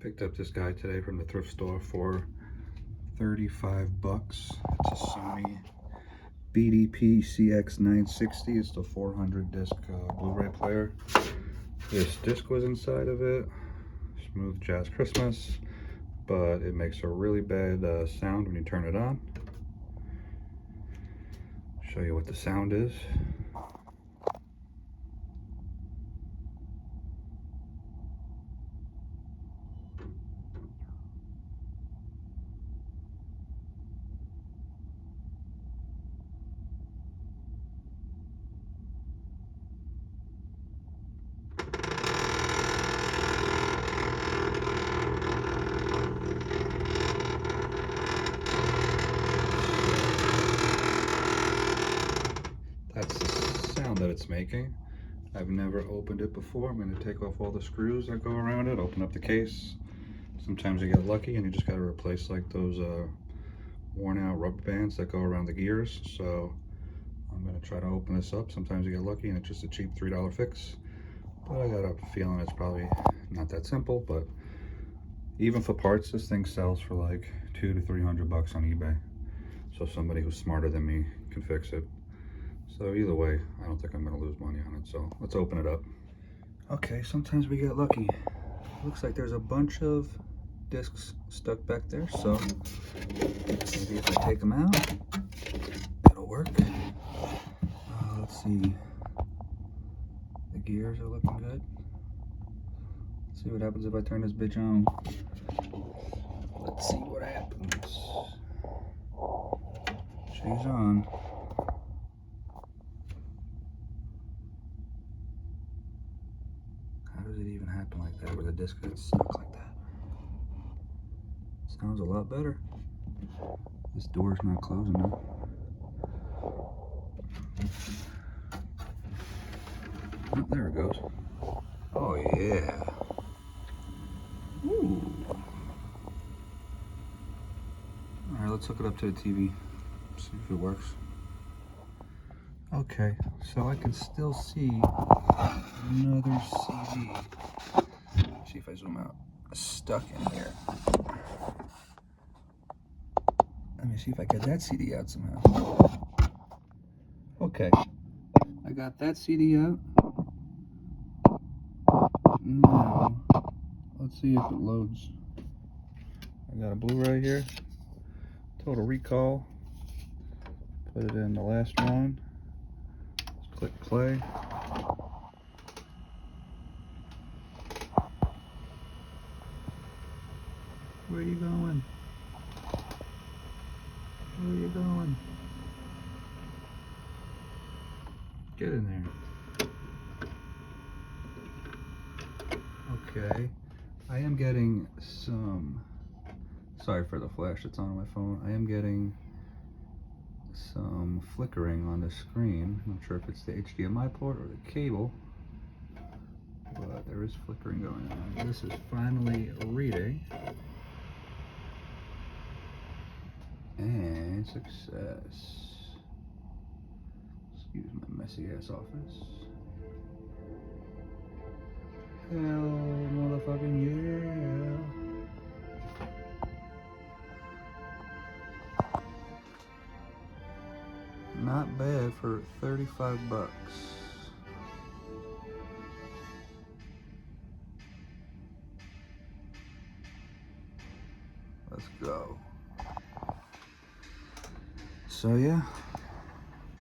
Picked up this guy today from the thrift store for 35 bucks. It's a Sony BDP-CX960. It's the 400 disc Blu-ray player. This disc was inside of it. Smooth Jazz Christmas, but it makes a really bad sound when you turn it on. Show you what the sound is. That's the sound that it's making. I've never opened it before. I'm going to take off all the screws that go around it, open up the case. Sometimes you get lucky and you just got to replace like those worn out rubber bands that go around the gears. So I'm going to try to open this up. Sometimes you get lucky and it's just a cheap $3 fix. But I got a feeling it's probably not that simple. But even for parts, this thing sells for like $200 to $300 on eBay. So somebody who's smarter than me can fix it. So either way, I don't think I'm going to lose money on it. So let's open it up. Okay, sometimes we get lucky. Looks like there's a bunch of discs stuck back there. So maybe if I take them out, it'll work. Let's see. The gears are looking good. Let's see what happens if I turn this bitch on. Let's see what happens. She's on. How does it even happen like that where the disc gets stuck like that? Sounds a lot better. This door's not closing though. Oh, there it goes. Oh yeah. Ooh. Alright, let's hook it up to the TV. See if it works. Okay, so I can still see another CD. Let's see if I zoom out. Stuck in here. Let me see if I get that CD out somehow. Okay, I got that CD out. Now, let's see if it loads. I got a Blu-ray here. Total Recall. Put it in the last one. Let's click play. Where are you going? Where are you going? Get in there. Okay. I am getting some... Sorry for the flash that's on my phone. I am getting some flickering on the screen. I'm not sure if it's the HDMI port or the cable, but there is flickering going on. This is finally reading. And success. Excuse my messy ass office. Hell, motherfucking yeah. Not bad for 35 bucks. Let's go. So yeah,